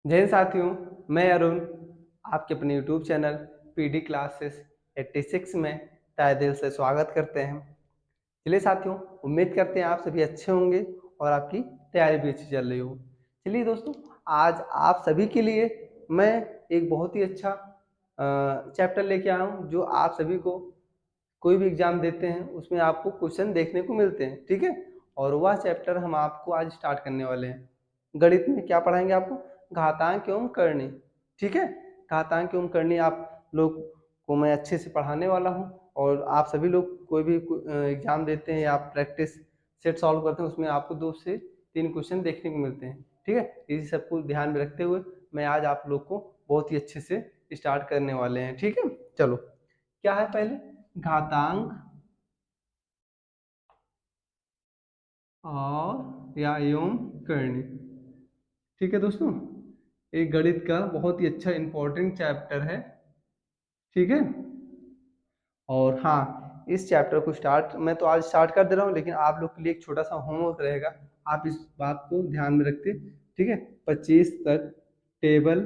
जय हिंद साथियों, मैं अरुण आपके अपने यूट्यूब चैनल पीडी क्लासेस 86 में तहे दिल से स्वागत करते हैं। चलिए साथियों, उम्मीद करते हैं आप सभी अच्छे होंगे और आपकी तैयारी भी अच्छी चल रही हो। चलिए दोस्तों, आज आप सभी के लिए मैं एक बहुत ही अच्छा चैप्टर लेके आया हूँ जो आप सभी को कोई भी एग्जाम देते हैं उसमें आपको क्वेश्चन देखने को मिलते हैं। ठीक है, और वह चैप्टर हम आपको आज स्टार्ट करने वाले हैं। गणित में क्या पढ़ाएंगे आपको? घातांक एवं करनी। ठीक है, घातांक एवं करनी आप लोग को मैं अच्छे से पढ़ाने वाला हूँ। और आप सभी लोग कोई भी एग्जाम देते हैं या प्रैक्टिस सेट सॉल्व करते हैं उसमें आपको 2 से 3 क्वेश्चन देखने को मिलते हैं। ठीक है, इसी सबको ध्यान में रखते हुए मैं आज आप लोग को बहुत ही अच्छे से स्टार्ट करने वाले हैं। ठीक है, चलो क्या है पहले? घातांक और या एवं करनी। ठीक है दोस्तों, एक गणित का बहुत ही अच्छा इंपॉर्टेंट चैप्टर है। ठीक है, और हाँ, इस चैप्टर को मैं तो आज स्टार्ट कर दे रहा हूँ, लेकिन आप लोग के लिए एक छोटा सा होमवर्क रहेगा। आप इस बात को ध्यान में रखते। ठीक है, 25 तक टेबल।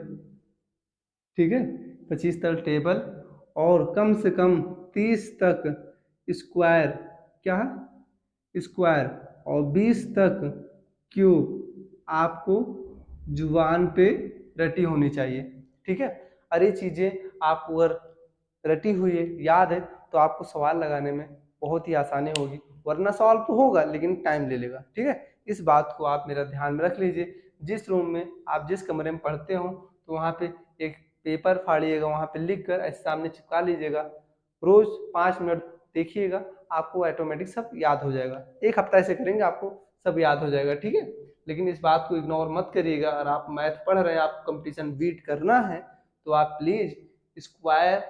ठीक है, 25 तक टेबल और कम से कम 30 तक स्क्वायर। क्या है? स्क्वायर। और 20 तक क्यूब आपको जुबान पे रटी होनी चाहिए। ठीक है, अरे चीज़ें आपको अगर रटी हुई है, याद है, तो आपको सवाल लगाने में बहुत ही आसानी होगी। वरना सवाल तो होगा लेकिन टाइम ले लेगा। ठीक है, इस बात को आप मेरा ध्यान में रख लीजिए। जिस रूम में आप जिस कमरे में पढ़ते हो तो वहाँ पे एक पेपर फाड़िएगा, वहाँ पे लिख कर ऐसे सामने चिपका लीजिएगा। रोज 5 मिनट देखिएगा, आपको ऑटोमेटिक सब याद हो जाएगा। एक हफ्ता ऐसे करेंगे आपको सब याद हो जाएगा। ठीक है, लेकिन इस बात को इग्नोर मत करिएगा। अगर आप मैथ पढ़ रहे हैं, आपको कंपटीशन बीट करना है, तो आप प्लीज स्क्वायर,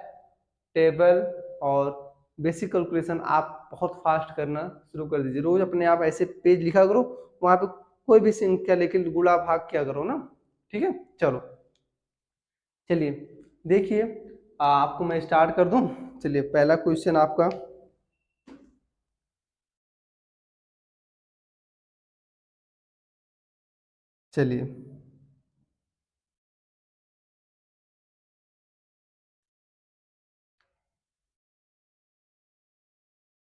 टेबल और बेसिक कैलकुलेशन आप बहुत फास्ट करना शुरू कर दीजिए। रोज अपने आप ऐसे पेज लिखा करो, वहाँ पे कोई भी संख्या लेके गुणा भाग किया करो ना। ठीक है, चलो चलिए देखिए, आपको मैं स्टार्ट कर दूं। चलिए पहला क्वेश्चन आपका। चलिए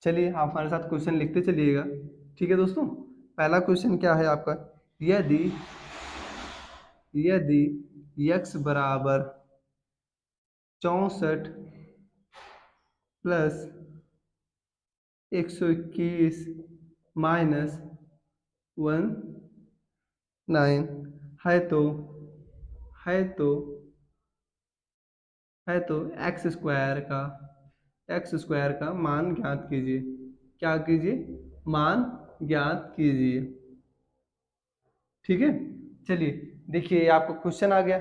चलिए आप हमारे साथ क्वेश्चन लिखते चलिएगा। ठीक है दोस्तों, पहला क्वेश्चन क्या है आपका? यदि यदि x बराबर 64 प्लस 121 माइनस 19 है तो है तो है तो एक्स स्क्वायर का मान ज्ञात कीजिए। क्या कीजिए? मान ज्ञात कीजिए। ठीक है, चलिए देखिए, ये आपको क्वेश्चन आ गया।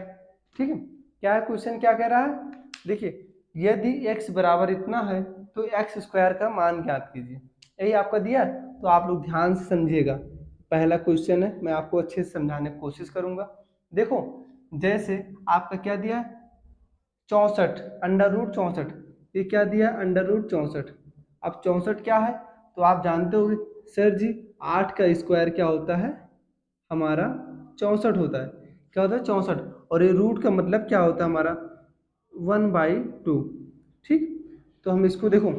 ठीक है, क्या है क्वेश्चन, क्या कह रहा है? देखिए, यदि x बराबर इतना है तो एक्स स्क्वायर का मान ज्ञात कीजिए। यही आपका दिया है, तो आप लोग ध्यान से समझिएगा। पहला क्वेश्चन है, मैं आपको अच्छे से समझाने की कोशिश करूंगा। देखो, जैसे आपका क्या दिया है? 64, अंडर रूट 64। ये क्या दिया? Under root 64। अब 64 क्या है? तो आप जानते होंगे सर जी, 8 का स्क्वायर क्या होता है? हमारा 64 होता है। क्या होता है? 64। और ये रूट का मतलब क्या होता है हमारा? 1/2। ठीक, तो हम इसको देखो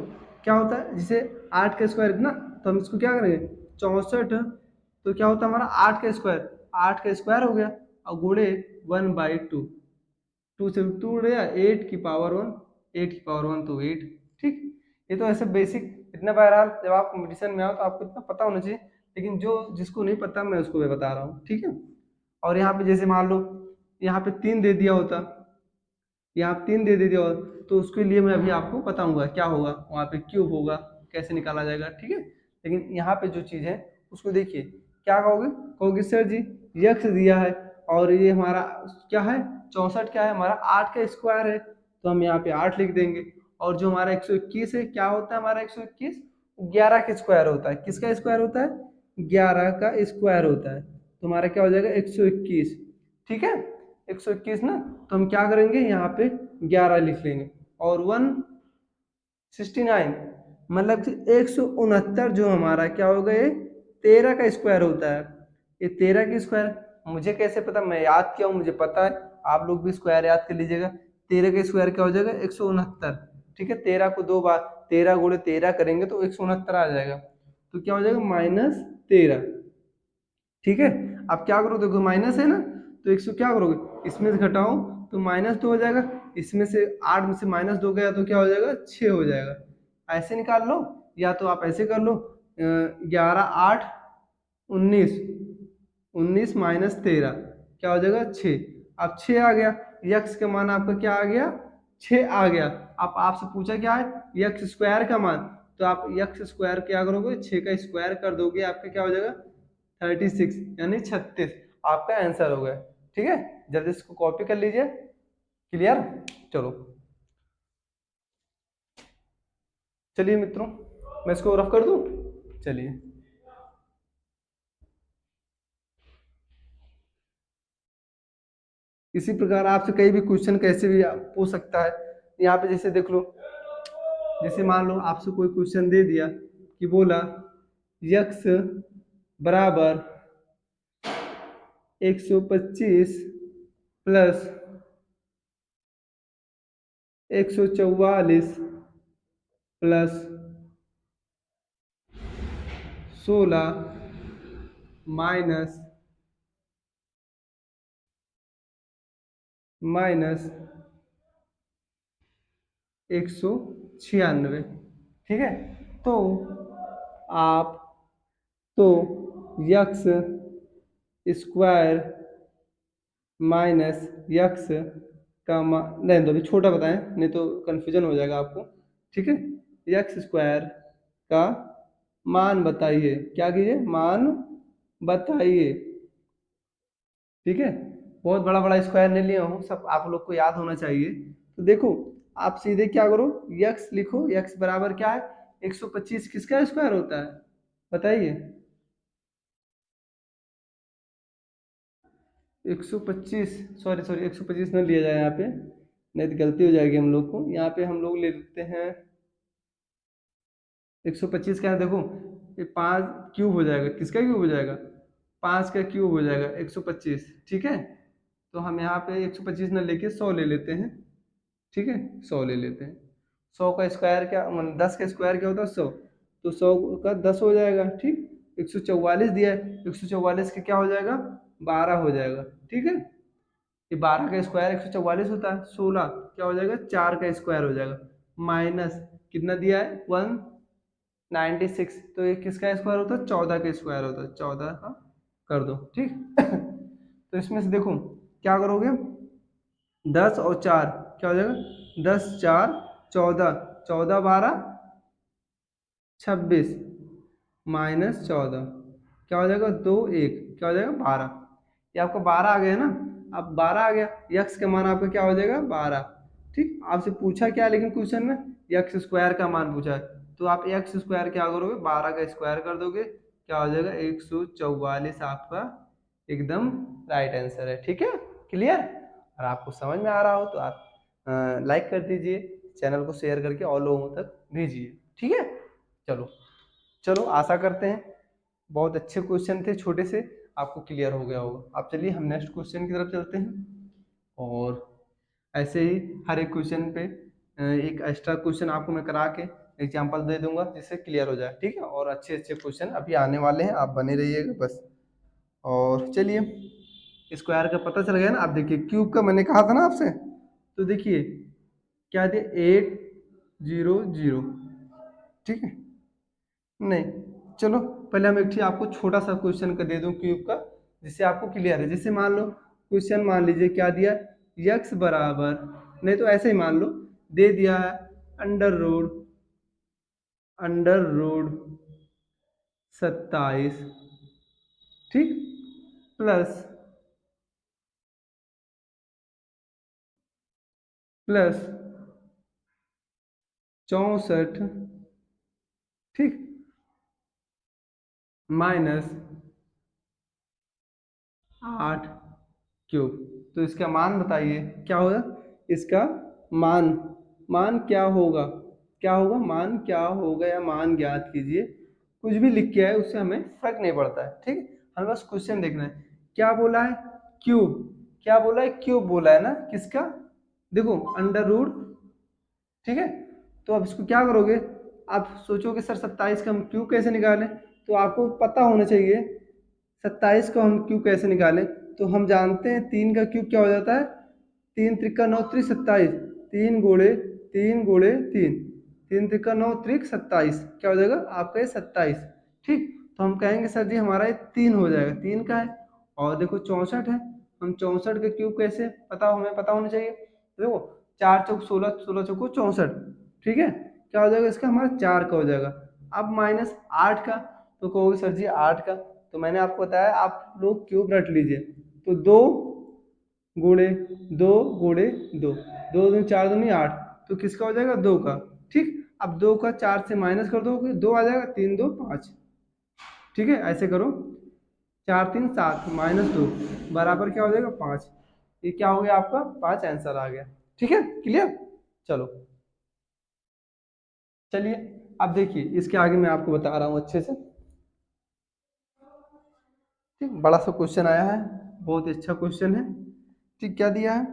क्या होता है, जैसे 8 का स्क्वायर ना, तो हम इसको क्या करेंगे? 64, तो क्या होता है हमारा? 8 का स्क्वायर हो गया और गुणे 1/2। 2 से 2 उड़ गया, 8 की पावर 1, 8 की पावर 1 तो 8। ठीक, ये तो ऐसे बेसिक। इतना बहरहाल जब आप कंपटीशन में आओ तो आपको इतना पता होना चाहिए, लेकिन जो जिसको नहीं पता मैं उसको मैं बता रहा हूँ। ठीक है, और यहाँ पे जैसे मान लो यहाँ पे 3 दे दिया होता, यहाँ 3 दे दिया होता, तो उसके लिए मैं अभी आपको बताऊंगा क्या होगा। वहाँ पे क्यूब होगा, कैसे निकाला जाएगा। ठीक है, लेकिन यहाँ पे जो चीज़ है उसको देखिए, क्या कहोगे? कहोगे सर जी यक्स दिया है और ये हमारा क्या है? 64 क्या है? हमारा 8 का स्क्वायर है, तो हम यहाँ पे 8 लिख देंगे। और जो हमारा 121 है, क्या होता है हमारा 121? 11 का स्क्वायर होता है। किसका स्क्वायर होता है? 11 का स्क्वायर होता है, तो हमारा क्या हो जाएगा? 121। ठीक है, 121 ना, तो हम क्या करेंगे? यहाँ पे 11 लिख लेंगे। और 169 मतलब कि 169 जो हमारा क्या होगा? ये 13 का स्क्वायर होता है। ये 13 का स्क्वायर, मुझे कैसे पता, मैं याद किया हूँ, मुझे पता है। आप लोग भी स्क्वायर याद कर लीजिएगा। 13 का स्क्वायर क्या हो जाएगा, 169। ठीक है, 13 को 2 बार 13 गुणे 13 करेंगे तो 169 आ जाएगा। तो क्या हो जाएगा, -13। ठीक है, आप क्या करो, देखो माइनस है ना, तो 100 क्या करोगे, इसमें से घटाओ तो -2 हो जाएगा। इसमें से 8 में से -2 गया तो क्या हो जाएगा, 6 हो जाएगा। ऐसे निकाल लो, या तो आप ऐसे कर लो, 11 8 19, 19 -13 क्या हो जाएगा, 6। अब 6 आ गया, यक्स का मान आपका क्या आ गया, 6 आ गया। अब आपसे पूछा क्या है, यक्स स्क्वायर का मान, तो आप यक्स स्क्वायर क्या करोगे, 6 का स्क्वायर कर दोगे, आपका क्या हो जाएगा 36 यानी 36। आपका आंसर हो गया। ठीक है, जल्दी इसको कॉपी कर लीजिए। क्लियर, चलो चलिए मित्रों, मैं इसको रफ कर दूं। चलिए, इसी प्रकार आपसे कई भी क्वेश्चन कैसे भी पूछ सकता है। यहाँ पे जैसे देख लो, जैसे मान लो आपसे कोई क्वेश्चन दे दिया कि बोला यक्स बराबर 125 प्लस 144 प्लस 16 माइनस माइनस 196। ठीक है, तो आप तो यक्स स्क्वायर माइनस यक्स का मान, नहीं तो अभी छोटा बताएं, नहीं तो कन्फ्यूजन हो जाएगा आपको। ठीक है, यक्स स्क्वायर का मान बताइए, क्या कीजिए, मान बताइए। ठीक है, बहुत बड़ा बड़ा स्क्वायर नहीं लिया हूँ, सब आप लोग को याद होना चाहिए। तो देखो, आप सीधे क्या करो, यक्स लिखो, यक्स बराबर क्या है, 125 किसका स्क्वायर होता है, बताइए। 125, सॉरी सॉरी, 125 न लिया जाए यहाँ पे, नहीं तो गलती हो जाएगी हम लोग को। यहाँ पे हम लोग ले लेते हैं 125, क्या है देखो, ये 5 क्यूब हो जाएगा, किसका क्यूब हो जाएगा, 5 का क्यूब हो जाएगा 125। ठीक है, तो हम यहाँ पे 125 न लेके 100 ले लेते हैं। ठीक है, 100 ले लेते हैं। 100 का स्क्वायर क्या, मतलब 10 का स्क्वायर क्या होता है, 100, तो 100 का 10 हो जाएगा। ठीक, 144 दिया है, 144 का क्या हो जाएगा, 12 हो जाएगा। ठीक है, ये 12 का स्क्वायर 144 होता है, 16 क्या हो जाएगा, 4 का स्क्वायर हो जाएगा, माइनस कितना दिया है, 196, तो ये किसका स्क्वायर होता है, 14 का स्क्वायर होता है, 14 का कर दो। ठीक तो इसमें से देखो क्या करोगे, 10 और 4 क्या हो जाएगा, 10 4 14, 14 12 26 -14 क्या हो जाएगा, 2 1 क्या हो जाएगा, 12। ये आपका 12 आ गया ना, अब 12 आ गया, यक्स का मान आपका क्या हो जाएगा, 12। ठीक, आपसे पूछा क्या है, लेकिन क्वेश्चन में यक्स स्क्वायर का मान पूछा है, तो आप यक्स स्क्वायर क्या करोगे, 12 का स्क्वायर कर दोगे, क्या हो जाएगा, 144 आपका एकदम राइट आंसर है। ठीक है, क्लियर। और आपको समझ में आ रहा हो तो आप लाइक कर दीजिए, चैनल को शेयर करके और लोगों तक भेजिए। ठीक है, चलो चलो, आशा करते हैं बहुत अच्छे क्वेश्चन थे, छोटे से, आपको क्लियर हो गया होगा। अब चलिए हम नेक्स्ट क्वेश्चन की तरफ चलते हैं, और ऐसे ही हर एक क्वेश्चन पे एक एक्स्ट्रा क्वेश्चन आपको मैं करा के एग्जाम्पल दे दूंगा, जिससे क्लियर हो जाए। ठीक है, और अच्छे अच्छे क्वेश्चन अभी आने वाले हैं, आप बने रहिएगा बस। और चलिए, स्क्वायर का पता चल गया ना। आप देखिए क्यूब का मैंने कहा था ना आपसे, तो देखिए क्या दिया, 800। ठीक है, नहीं, चलो पहले हम एक ठीक आपको छोटा सा क्वेश्चन का दे दूं क्यूब का, जिससे आपको क्लियर है। जैसे मान लो क्वेश्चन मान लीजिए क्या दिया, यक्स बराबर, नहीं तो ऐसे ही मान लो, दे दिया है अंडर रूट 27, ठीक, प्लस प्लस 64, ठीक, -8 क्यूब। तो इसका मान बताइए क्या होगा, इसका मान, मान क्या होगा, क्या होगा, मान क्या होगा, या मान ज्ञात कीजिए। कुछ भी लिख के आए उससे हमें फर्क नहीं पड़ता है। ठीक है, हमें बस क्वेश्चन देखना है। क्या बोला है? क्यूब। क्या बोला है? क्यूब बोला है ना, किसका? देखो अंडर रूट। ठीक है, तो अब इसको क्या करोगे? आप सोचोगे सर 27 का हम क्यूब कैसे निकालें, तो आपको पता होना चाहिए 27 को हम क्यूब कैसे निकालें। तो हम जानते हैं 3 का क्यूब क्या हो जाता है, 3 त्रिका 9 त्रिक 27, 3 गुणे 3 गुणे 3, 3 त्रिका 9 त्रिक 27, क्या हो जाएगा आपका ये 27। ठीक, तो हम कहेंगे सर जी हमारा ये 3 हो जाएगा, 3 का है। और देखो 64 है, हम 64 का क्यूब कैसे पता, हमें पता होना चाहिए। तो देखो 4 चौक 16, 16 चौको 64। ठीक है, क्या हो जाएगा इसका, हमारा 4 का हो जाएगा। अब माइनस 8 का, तो कहोगे सर जी 8 का, तो मैंने आपको बताया आप लोग क्यूब रट लीजिए। तो 2 गुणे 2 गुणे 2, 2 दूनी 4 दूनी 8, तो किसका हो जाएगा 2 का। ठीक, अब 2 का 4 से माइनस कर दो, 2 आ जाएगा, 3 2 5। ठीक है, ऐसे करो, 4 3 7 माइनस 2 बराबर क्या हो जाएगा 5। ये क्या हो गया आपका 5 आंसर आ गया। ठीक है, क्लियर। चलो चलिए, अब देखिए इसके आगे मैं आपको बता रहा हूँ अच्छे से। ठीक, बड़ा सा क्वेश्चन आया है, बहुत अच्छा क्वेश्चन है। ठीक, क्या दिया है,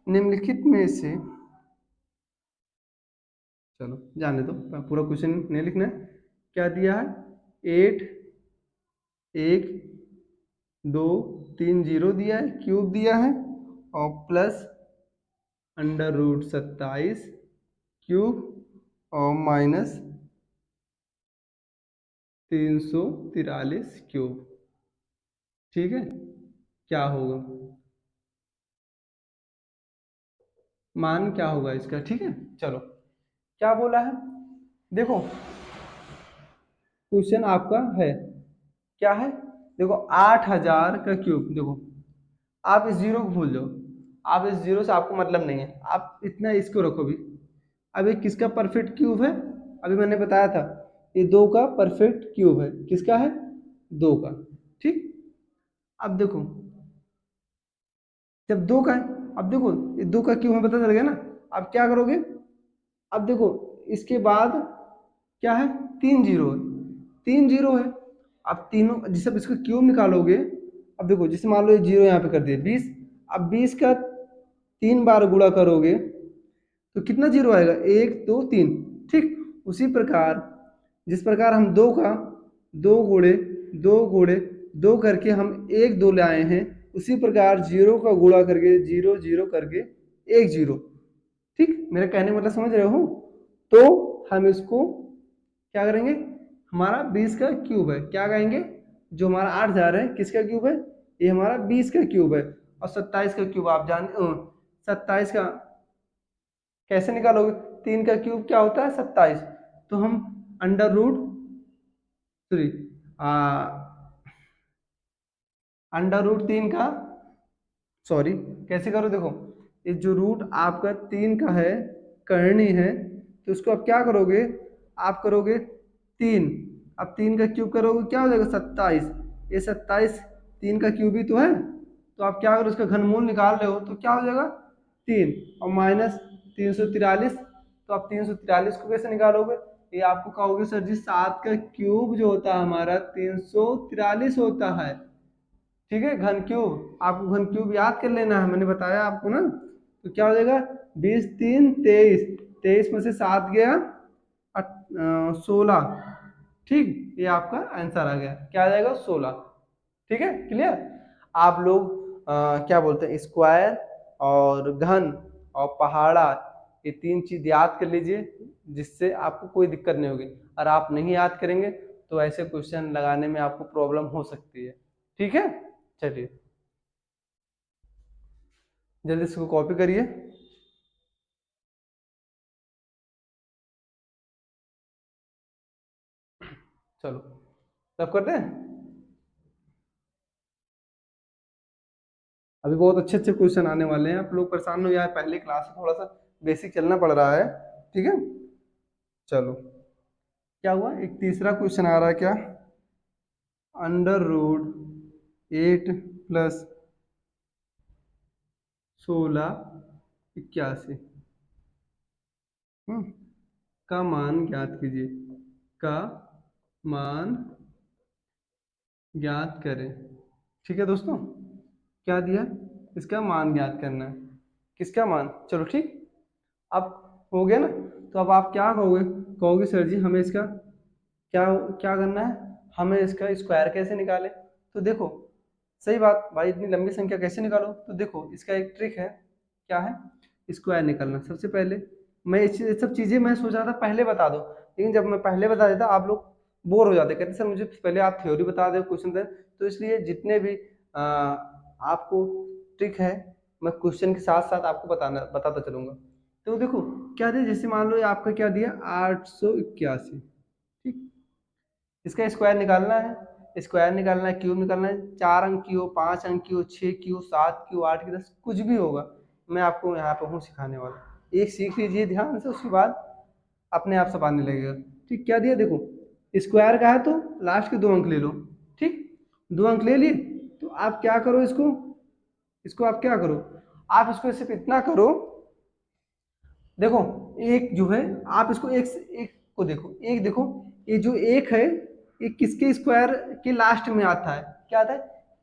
निम्नलिखित में से, चलो जाने दो, पूरा क्वेश्चन नहीं लिखना है। क्या दिया है, 8 1 2 3 0 दिया है, क्यूब दिया है, और प्लस अंडर रूट 27 क्यूब, और माइनस 343 क्यूब। ठीक है, क्या होगा, मान क्या होगा इसका। ठीक है, चलो क्या बोला है, देखो क्वेश्चन आपका है, क्या है, देखो 8000 का क्यूब। देखो आप इस जीरो को भूल जाओ, आप इस जीरो से आपको मतलब नहीं है, आप इतना इसको रखो भी। अब ये किसका परफेक्ट क्यूब है, अभी मैंने बताया था ये 2 का परफेक्ट क्यूब है, किसका है, 2 का। ठीक, अब देखो जब 2 का है, अब देखो ये 2 का क्यूब हमें पता चल गया ना। अब क्या करोगे, अब देखो इसके बाद क्या है, 3 जीरो है, 3 जीरो है। अब तीनों जिसे अब इसका क्यूब निकालोगे, अब देखो जिसे मान लो ये जीरो यहाँ पे कर दिए 20, अब 20 का 3 बार गुणा करोगे तो कितना जीरो आएगा, 1 2 3। ठीक, उसी प्रकार जिस प्रकार हम 2 का 2 गुणे 2 गुणे 2 करके हम 1 2 लाए हैं, उसी प्रकार जीरो का गुणा करके 0 0 करके 1 जीरो। ठीक, मेरा कहने का मतलब समझ रहे हो। तो हम इसको क्या करेंगे, हमारा 20 का क्यूब है, क्या कहेंगे, जो हमारा 8000 है किसका क्यूब है, ये हमारा 20 का क्यूब है। और 27 का क्यूब आप जान 27 का कैसे निकालोगे, 3 का क्यूब क्या होता है 27, तो हम under root sorry under root 3 का, सॉरी कैसे करो, देखो ये जो रूट आपका 3 का है करनी है, तो उसको आप क्या करोगे, आप करोगे 3, अब 3 का क्यूब करोगे क्या हो जाएगा 27, ये 27 3 का क्यूब ही तो है, तो आप क्या करो उसका घनमूल निकाल रहे हो तो क्या हो जाएगा 3, और माइनस 343, तो आप 343 को कैसे निकालोगे, ये आपको कहोगे सर जी 7 का क्यूब जो होता है हमारा 343 होता है। ठीक है, घन क्यूब, आपको घन क्यूब याद कर लेना है, मैंने बताया आपको ना। तो क्या हो जाएगा 20 3 23, 23 में से 7 गया 16। ठीक, ये आपका आंसर आ गया, क्या आ जाएगा 16। ठीक है, क्लियर। आप लोग क्या बोलते हैं, स्क्वायर और घन और पहाड़ा, ये 3 चीज याद कर लीजिए, जिससे आपको कोई दिक्कत नहीं होगी। और आप नहीं याद करेंगे तो ऐसे क्वेश्चन लगाने में आपको प्रॉब्लम हो सकती है। ठीक है, चलिए जल्दी इसको कॉपी करिए। चलो तब करते हैं, अभी बहुत अच्छे अच्छे क्वेश्चन आने वाले हैं, आप लोग परेशान हो, यार पहले क्लास में थोड़ा सा बेसिक चलना पड़ रहा है। ठीक है, चलो क्या हुआ, एक तीसरा क्वेश्चन आ रहा है, क्या, अंडर रूट 8 प्लस 16 81 का मान ज्ञात कीजिए, का मान ज्ञात करें। ठीक है दोस्तों, क्या दिया, इसका मान ज्ञात करना है। किसका मान, चलो ठीक। अब हो गया ना, तो अब आप क्या कहोगे, कहोगे सर जी हमें इसका क्या क्या करना है, हमें इसका स्क्वायर कैसे निकाले। तो देखो सही बात भाई, इतनी लंबी संख्या कैसे निकालो, तो देखो इसका एक ट्रिक है, क्या है, स्क्वायर निकालना। सबसे पहले मैं ये सब चीज़ें मैं सोचा था पहले बता दो, लेकिन जब मैं पहले बता देता आप लोग बोर हो जाते, कहते सर मुझे पहले आप थ्योरी बता दो क्वेश्चन दे। तो इसलिए जितने भी आपको ट्रिक है मैं क्वेश्चन के साथ साथ आपको बताता चलूंगा। तो देखो क्या दिया, जैसे मान लो ये आपका क्या दिया 881, ठीक। इसका स्क्वायर निकालना है, स्क्वायर निकालना है, क्यूब निकालना है, 4 अंक की हो, 5 अंक की हो, 6 की हो, 7 की हो, 8 की, 10 कुछ भी होगा, मैं आपको यहाँ पे हूँ सिखाने वाला। एक सीख लीजिए ध्यान से, उसके बाद अपने आप सब आने लगेगा। ठीक, क्या दिया देखो, स्क्वायर का है तो लास्ट के 2 अंक ले लो, ठीक। 2 अंक ले लिए, तो आप क्या करो, इसको इसको आप क्या करो, आप इसको सिर्फ इतना करो, देखो एक जो है, आप इसको एक एक को देखो, एक देखो, ये जो एक है ये किसके स्क्वायर के लास्ट में आता है, क्या आता है,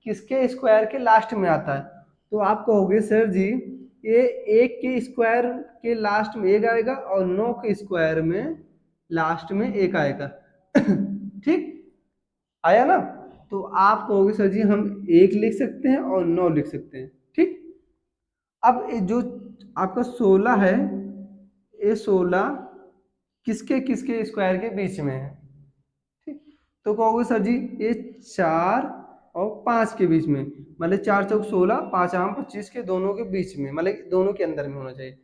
किसके स्क्वायर के लास्ट में आता है। तो आप कहोगे सर जी ये एक के स्क्वायर के लास्ट में एक आएगा और 9 के स्क्वायर में लास्ट में एक आएगा। ठीक, आया ना। तो आप कहोगे सर जी हम एक लिख सकते हैं और 9 लिख सकते हैं, ठीक। अब ये जो आपका 16 है, ये 16 किसके किसके स्क्वायर के बीच में है, ठीक। तो कहोगे सर जी ये 4 और 5 के बीच में, मतलब 4 चौक 16, 5 आम 25 के दोनों के बीच में, मतलब दोनों के अंदर में होना चाहिए।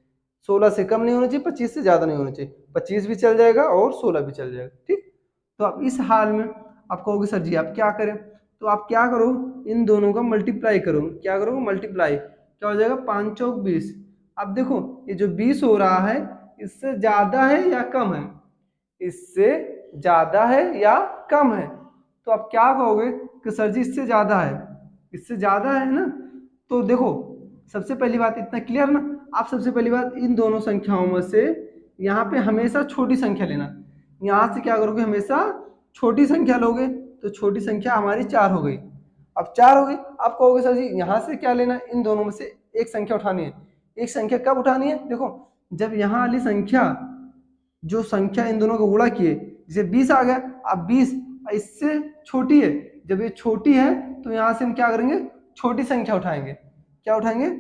16 से कम नहीं होना चाहिए, 25 से ज़्यादा नहीं होना चाहिए, 25 भी चल जाएगा और 16 भी चल जाएगा, ठीक। तो अब इस हाल में आप कहोगे सर जी आप क्या करें, तो आप क्या करो, इन दोनों का मल्टीप्लाई करो, क्या करो मल्टीप्लाई, क्या हो जाएगा 5 चौक 20। अब देखो ये जो 20 हो रहा है इससे ज़्यादा है या कम है, इससे ज़्यादा है या कम है। तो आप क्या कहोगे कि सर जी इससे ज़्यादा है, इससे ज़्यादा है ना। तो देखो सबसे पहली बात इतना क्लियर ना, आप सबसे पहली बात इन दोनों संख्याओं में से यहाँ पे हमेशा छोटी संख्या लेना, यहाँ से क्या करोगे हमेशा छोटी संख्या लोगे, तो छोटी संख्या हमारी 4 हो गई। अब 4 हो गई, आप कहोगे सर जी यहाँ से क्या लेना, इन दोनों में से एक संख्या उठानी है। एक संख्या कब उठानी है, देखो जब यहाँ वाली संख्या, जो संख्या इन दोनों को गुणा किए, जैसे 20 आ गया, अब 20 इससे छोटी है, जब ये छोटी है तो यहाँ से हम क्या करेंगे, छोटी संख्या उठाएंगे, क्या उठाएंगे,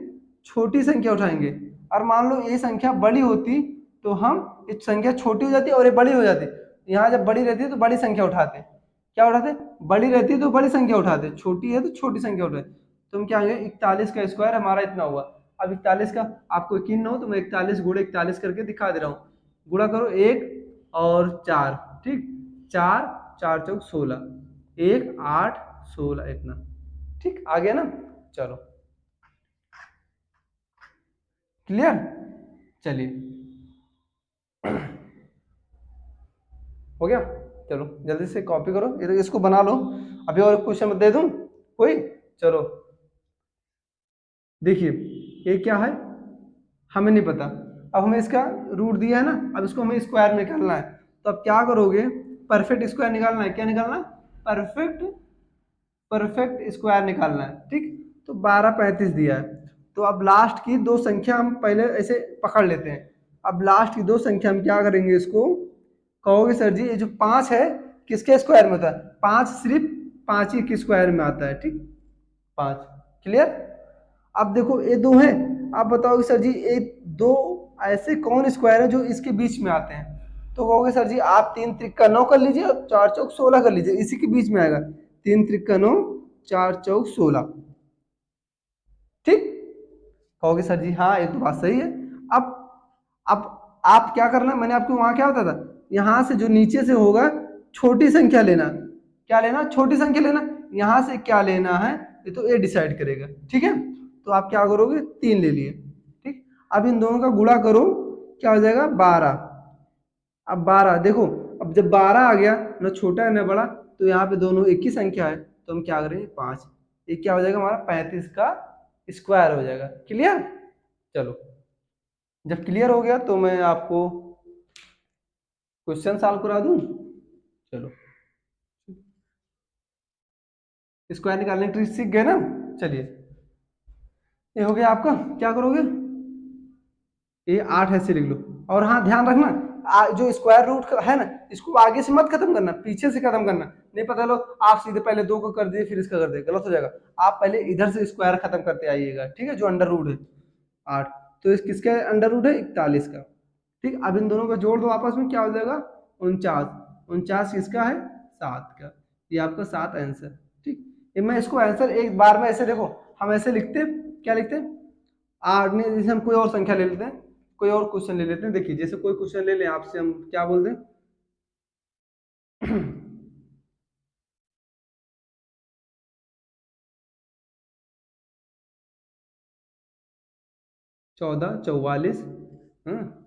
छोटी संख्या उठाएंगे। और मान लो ये संख्या बड़ी होती तो हम, ये संख्या छोटी हो जाती और ये बड़ी हो जाती, यहाँ जब बड़ी रहती है तो बड़ी संख्या उठाते, क्या उठाते, बड़ी रहती है तो बड़ी संख्या उठाते, छोटी है तो छोटी संख्या उठाते। तो हम क्या आएंगे 41 का स्क्वायर हमारा इतना हुआ। अब 41 का आपको यकीन ना हो तो मैं 41 गुणे 41 करके दिखा दे रहा हूँ। गुणा करो 1 और 4, ठीक, 4 4 चौक 16, 1 8 16 इतना, ठीक, आ गया ना। चलो क्लियर, चलिए हो गया। चलो जल्दी से कॉपी करो, इसको बना लो, अभी और क्वेश्चन दे दूं कोई। चलो देखिए ये क्या है हमें नहीं पता, अब हमें इसका रूट दिया है ना, अब इसको हमें स्क्वायर में निकालना है। तो अब क्या करोगे, परफेक्ट स्क्वायर निकालना है, क्या निकालना है, परफेक्ट परफेक्ट स्क्वायर निकालना है, ठीक। तो 12 35 दिया है, तो अब लास्ट की 2 संख्या हम पहले ऐसे पकड़ लेते हैं। अब लास्ट की 2 संख्या हम क्या करेंगे, इसको कहोगे सर जी ये जो 5 है किसके स्क्वायर में होता है, 5 सिर्फ 5 ही के स्क्वायर में आता है, ठीक, 5, क्लियर। अब देखो ये 2 है, आप बताओगे सर जी ये 2 ऐसे कौन स्क्वायर है जो इसके बीच में आते हैं। तो कहोगे सर जी आप 3 त्रिक 9 कर लीजिए और 4 चौक 16 कर लीजिए, इसी के बीच में आएगा, 3 त्रिक 9 4 चौक 16, ठीक। कहोगे सर जी हाँ ये तो बात सही है। अब अब आप क्या करना, मैंने आपको वहां क्या बताया था, यहाँ से जो नीचे से होगा छोटी संख्या लेना, क्या लेना, छोटी संख्या लेना, यहाँ से क्या लेना है ये तो ये डिसाइड करेगा, ठीक है। तो आप क्या करोगे 3 ले लिए, ठीक। अब इन दोनों का गुणा करो, क्या हो जाएगा 12। अब 12 देखो, अब जब 12 आ गया ना छोटा है ना बड़ा, तो यहाँ पे दोनों एक ही संख्या है, तो हम क्या करेंगे 5, ये क्या हो जाएगा हमारा 35 का स्क्वायर हो जाएगा, क्लियर। चलो जब क्लियर हो गया तो मैं आपको क्वेश्चन सॉल्व करा दूं। चलो स्क्वायर निकालने की ट्रिक सीख गए ना, चलिए ये हो गया आपका, क्या करोगे, ये 8 ऐसे लिख लो। और हाँ ध्यान रखना, जो स्क्वायर रूट है ना, इसको आगे से मत खत्म करना, पीछे से खत्म करना। नहीं पता लो आप सीधे पहले 2 को कर दिए फिर इसका कर दिए, गलत हो जाएगा। आप पहले इधर से स्क्वायर खत्म करते आइएगा, ठीक है, जो अंडर रूट है 8, तो इस किसका अंडर रूट है 41 का। ठीक, अब इन दोनों को जोड़ दो आपस में, क्या हो जाएगा 49। 49 किसका है 7 का, ये आपका 7 आंसर। ठीक, ये मैं इसको आंसर एक बार में ऐसे देखो, हम ऐसे लिखते, क्या लिखते हैं 8 नहीं, जैसे हम कोई और संख्या ले लेते हैं, कोई और क्वेश्चन ले लेते हैं। देखिए जैसे कोई क्वेश्चन ले लें आपसे, हम क्या बोल दें 14 44, हाँ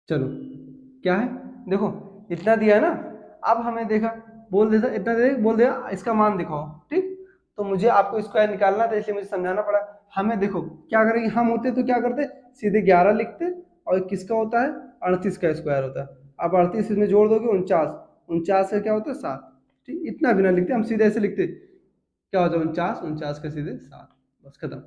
चलो, क्या है देखो, इतना दिया है ना, अब हमें देखा, बोल देता इतना दे, बोल दिया इसका मान दिखाओ। ठीक, तो मुझे आपको स्क्वायर निकालना था, इसलिए मुझे समझाना पड़ा। हमें देखो क्या करेंगे, हम होते तो क्या करते, सीधे 11 लिखते, और किसका होता है 38 का स्क्वायर होता है। अब 38 इसमें जोड़ दोगे 49, 49 का क्या होता है 7। ठीक, इतना भी ना लिखते, हम सीधे ऐसे लिखते, क्या होता है 49, 49 का सीधे 7, बस खत्म।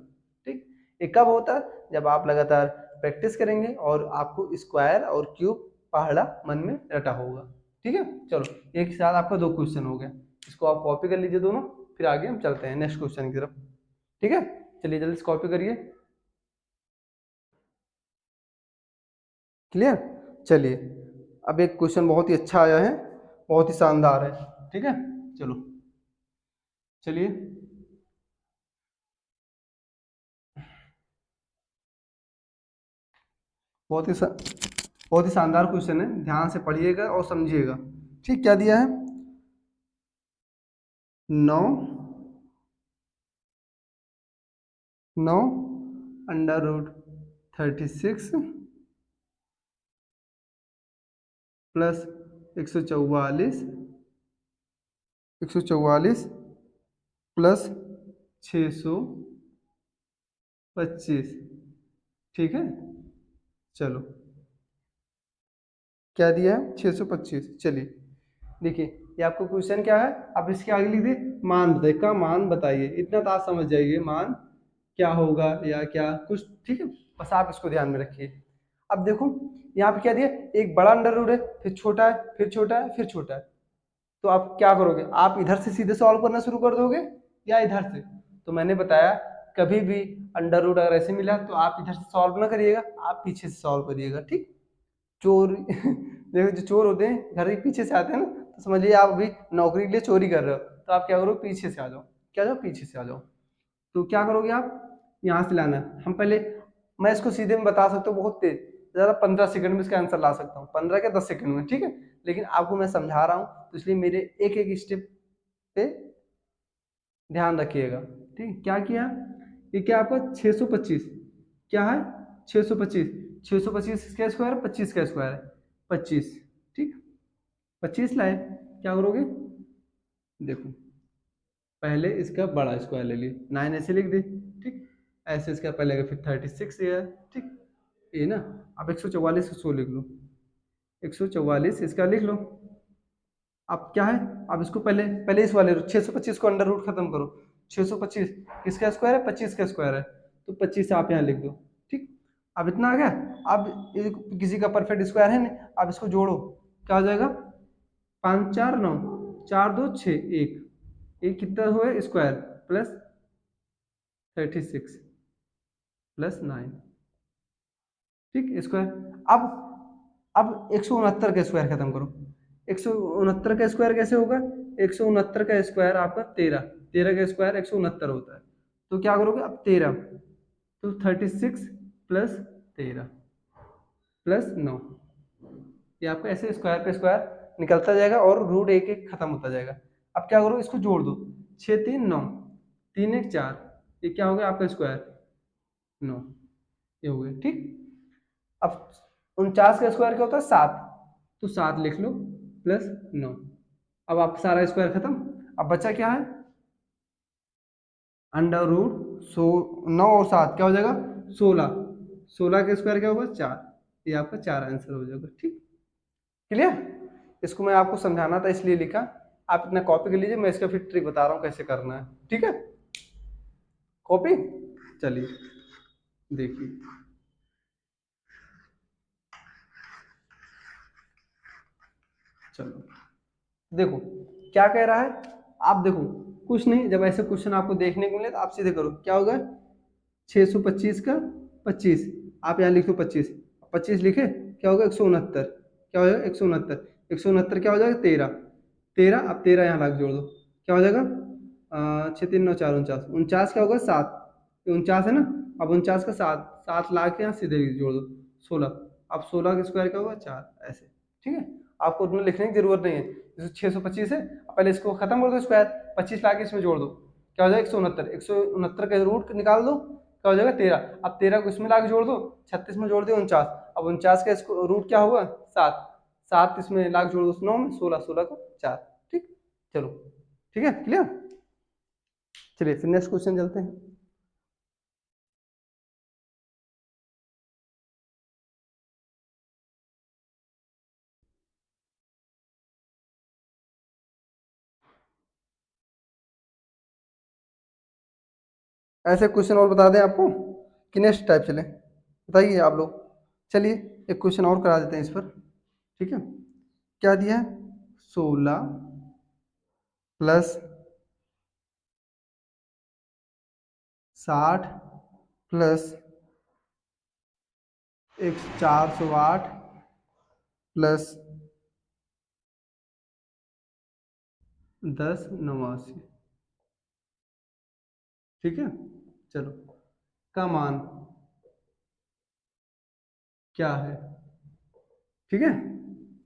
ठीक, ये कब होता है, जब आप लगातार प्रैक्टिस करेंगे और आपको स्क्वायर और क्यूब पहाड़ा मन में रटा होगा। ठीक है, चलो एक साथ आपका 2 क्वेश्चन हो गए, इसको आप कॉपी कर लीजिए दोनों, फिर आगे हम चलते हैं नेक्स्ट क्वेश्चन की तरफ। ठीक है, चलिए जल्दी से कॉपी करिए। क्लियर, चलिए अब एक क्वेश्चन बहुत ही अच्छा आया है, बहुत ही शानदार है। ठीक है, चलो चलिए, बहुत ही बहुत ही शानदार क्वेश्चन है, ध्यान से पढ़िएगा और समझिएगा। ठीक, क्या दिया है 9, 9 अंडर रूट 36 प्लस 144, 144 प्लस 625। ठीक है, चलो क्या दिया है 625। चलिए देखिए, ये आपको क्वेश्चन क्या है, आप इसके आगे लिख दिए मान बताइए, का मान बताइए, इतना तो आप समझ जाइए मान क्या होगा या क्या कुछ। ठीक है, बस आप इसको ध्यान में रखिए। अब देखो यहाँ पे क्या दिया, एक बड़ा अंडर रूट है, फिर छोटा है, फिर छोटा है, फिर छोटा है। तो आप क्या करोगे, आप इधर से सीधे सॉल्व करना शुरू कर दोगे या इधर से। तो मैंने बताया कभी भी अंडर रूट अगर ऐसे मिला तो आप इधर से सॉल्व ना करिएगा, आप पीछे से सॉल्व करिएगा। ठीक, चोर देखो जो चोर होते हैं घर के पीछे से आते हैं ना, तो समझिए आप अभी नौकरी के लिए चोरी कर रहे हो, तो आप क्या करो पीछे से आ जाओ, क्या जाओ पीछे से आ जाओ। तो क्या करोगे आप, यहाँ से लाना है। हम पहले, मैं इसको सीधे में बता सकता हूँ बहुत तेज, ज़्यादा 15 सेकंड में इसका आंसर ला सकता हूँ, 15 के 10 सेकंड में। ठीक है, लेकिन आपको मैं समझा रहा हूँ तो इसलिए मेरे एक एक स्टेप पे ध्यान रखिएगा। ठीक है, क्या किया, ये क्या आपका 625, क्या है 625, 625 का स्क्वायर 25 का स्क्वायर है 25। ठीक, 25 लाए, क्या करोगे देखो, पहले इसका बड़ा स्क्वायर ले लिए 9 ऐसे लिख दी। ठीक, ऐसे इसका पहले फिर 36 ये है। ठीक, ये ना, अब 144 को 100 लिख लो, 144 इसका लिख लो। अब क्या है, अब इसको पहले पहले इस वाले 625 को अंडर रूट खत्म करो, 625 किसका स्क्वायर है 25 का स्क्वायर है, तो 25 आप यहाँ लिख दो। ठीक, अब इतना आ गया। अब किसी का परफेक्ट स्क्वायर है नहीं, अब इसको जोड़ो, क्या हो जाएगा 5 4 9, 4 2 6 1, एक कितना हुआ स्क्वायर प्लस 36 प्लस 9। ठीक, स्क्वायर। अब 169 का स्क्वायर खत्म करो, 169 का स्क्वायर कैसे होगा, 169 का स्क्वायर आपका 13, 13 का स्क्वायर 169 होता है। तो क्या करोगे अब 13, तो 36 प्लस 13 प्लस 9, ये आपका ऐसे स्क्वायर पे स्क्वायर निकलता जाएगा और रूट एक एक खत्म होता जाएगा। अब क्या करो इसको जोड़ दो, 6 3 9, 3 1 4, ये क्या हो गया आपका स्क्वायर 9, ये हो गया। ठीक, अब 49 का स्क्वायर क्या होता है 7, तो 7 लिख लो प्लस 9। अब आप सारा स्क्वायर खत्म, अब बचा क्या है अंडर रूट 9 और 7 क्या हो जाएगा 16, 16 का स्क्वायर क्या होगा 4, ये आपका 4 आंसर हो जाएगा। ठीक, क्लियर। इसको मैं आपको समझाना था इसलिए लिखा। आप इतना कॉपी कर लीजिए, मैं इसका फिर ट्रिक बता रहा हूँ कैसे करना है। ठीक है, कॉपी। चलिए देखिए, चलो देखो क्या कह रहा है। आप देखो, कुछ नहीं, जब ऐसे क्वेश्चन आपको देखने को मिले तो आप सीधे करो, क्या होगा 625 का 25, आप यहाँ लिखो 25, 25 लिखे, क्या होगा 169, क्या हो जाएगा 169, 169 क्या हो जाएगा 13, 13, अब 13 यहाँ लाके जोड़ दो, क्या हो जाएगा 6 3 9 4 49, 49 क्या होगा 7, 49 है ना, अब 49 का 7, 7 ला के यहाँ सीधे जोड़ दो 16, अब 16 का स्क्वायर क्या होगा 4, ऐसे। ठीक है, आपको उतना लिखने की जरूरत नहीं है। जैसे 625 है, पहले इसको खत्म कर दो स्क्वायर, 25 ला के इसमें जोड़ दो, क्या हो जाएगा 169, 169 का रूट निकाल दो, क्या हो जाएगा 13, अब 13 को इसमें ला के जोड़ दो, 36 में जोड़ दो 49, अब 49 का इसको रूट क्या होगा 7, 7 इसमें ला के जोड़ दो 9 में, 16, 16 को 4। ठीक, चलो ठीक है, क्लियर। चलिए फिर नेक्स्ट क्वेश्चन चलते हैं। ऐसे क्वेश्चन और बता दें आपको कि नेक्स्ट टाइप चले, बताइए आप लोग। चलिए एक क्वेश्चन और करा देते हैं इस पर। ठीक है, क्या दिया है 16 प्लस 60 प्लस 408 प्लस 1089। ठीक है, चलो का मान क्या है। ठीक है,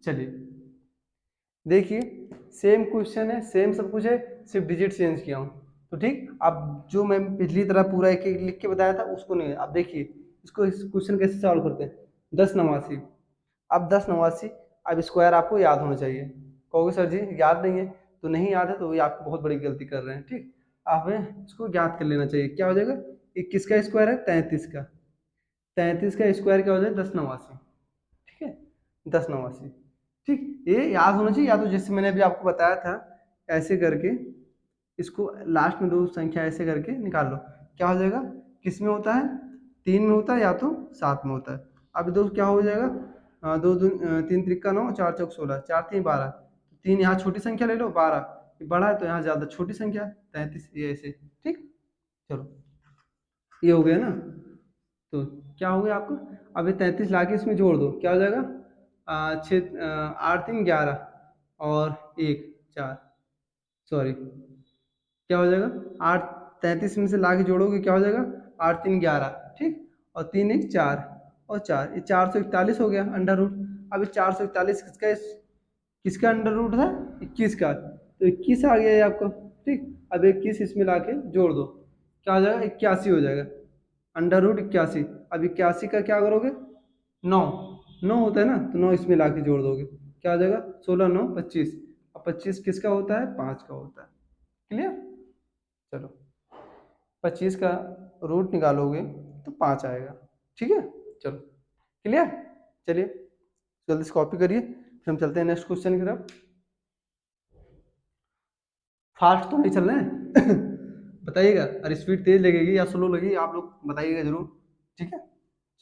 चलिए देखिए, सेम क्वेश्चन है, सेम सब कुछ है, सिर्फ डिजिट चेंज किया हूँ। तो ठीक, अब जो मैं पिछली तरह पूरा एक एक लिख के बताया था उसको नहीं, अब देखिए इसको, इस क्वेश्चन कैसे सॉल्व करते हैं। 1089, अब 1089, अब स्क्वायर आपको याद होना चाहिए। कहोगे सर जी याद नहीं है, तो नहीं याद है तो ये आप बहुत बड़ी गलती कर रहे हैं। ठीक, हमें इसको याद कर लेना चाहिए। क्या हो जाएगा 21 का स्क्वायर है 33 का, 33 का स्क्वायर क्या हो जाएगा 1089। ठीक है, 1089। ठीक, ये याद होना चाहिए, या तो जैसे मैंने अभी आपको बताया था ऐसे करके इसको लास्ट में दो संख्या ऐसे करके निकाल लो, क्या हो जाएगा, किस में होता है 3 में होता है या तो 7 में होता है। अब दो क्या हो जाएगा, दो दो 3 त्रिका 9, 4 चौक 16, 4 3 12, 3 यहाँ छोटी संख्या ले लो 12, बड़ा है तो यहाँ ज़्यादा छोटी संख्या 33, ये ऐसे। ठीक, चलो ये हो गया ना। तो क्या हो गया आपको, अब ये 33 ला के इसमें जोड़ दो, क्या हो जाएगा 8 3 11 और 1 4, सॉरी क्या हो जाएगा 8, 33 में से ला के जोड़ोगे क्या हो जाएगा 8 3 11, ठीक, और 3 1 4, और 4 ये 441 हो गया अंडर रूट। अब ये 441 किसका, किसका अंडर रूट था 21 का, तो 21 आ गया ये आपका। ठीक, अब 21 इसमें ला के जोड़ दो, क्या हो जाएगा 81 हो जाएगा, अंडर रूट 81। अब 81 का क्या करोगे 9, 9 होता है ना, तो 9 इसमें ला के जोड़ दोगे, क्या हो जाएगा 16 9 25, अब 25 किसका होता है 5 का होता है। क्लियर, चलो 25 का रूट निकालोगे तो 5 आएगा। ठीक है, चलो क्लियर। चलिए जल्दी से कॉपी करिए, फिर हम चलते हैं नेक्स्ट क्वेश्चन की तरफ। फास्ट तो नहीं चल रहे हैं बताइएगा, अरे स्पीड तेज लगेगी या स्लो लगेगी आप लोग बताइएगा जरूर। ठीक है,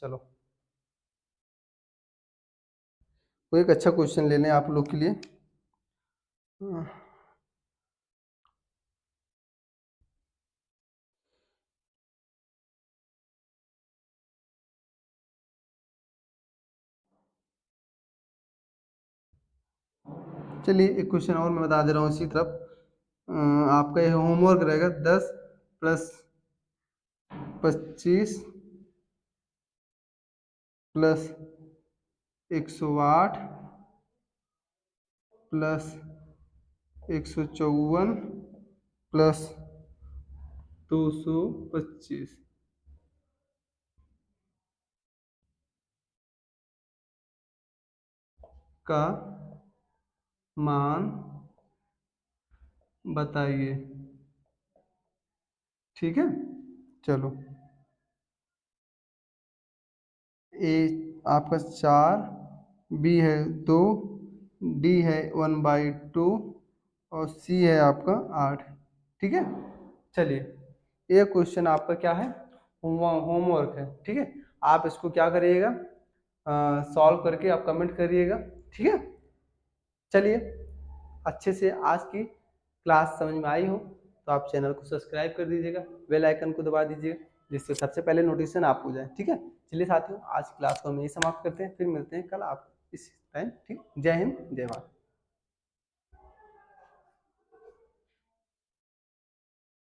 चलो कोई एक अच्छा क्वेश्चन ले लें आप लोग के लिए। चलिए एक क्वेश्चन और मैं बता दे रहा हूँ इसी तरफ। आपका ये होमवर्क रहेगा 10 प्लस 25 प्लस 108 प्लस 154 प्लस 225 का मान बताइए। ठीक है, चलो ए आपका 4, बी है 2, डी है 1/2 और सी है आपका 8। ठीक है, चलिए ये क्वेश्चन आपका क्या है, होमवर्क है। ठीक है, आप इसको क्या करिएगा, सॉल्व करके आप कमेंट करिएगा। ठीक है, चलिए अच्छे से आज की क्लास समझ में आई हो तो आप चैनल को सब्सक्राइब कर दीजिएगा, बेल आइकन को दबा दीजिएगा, जिससे सबसे पहले नोटिफिकेशन आपको जाए। ठीक है, चलिए साथियों आज क्लास को हम यही समाप्त करते हैं, फिर मिलते हैं कल आप इस टाइम। ठीक, जय हिंद जय भारत।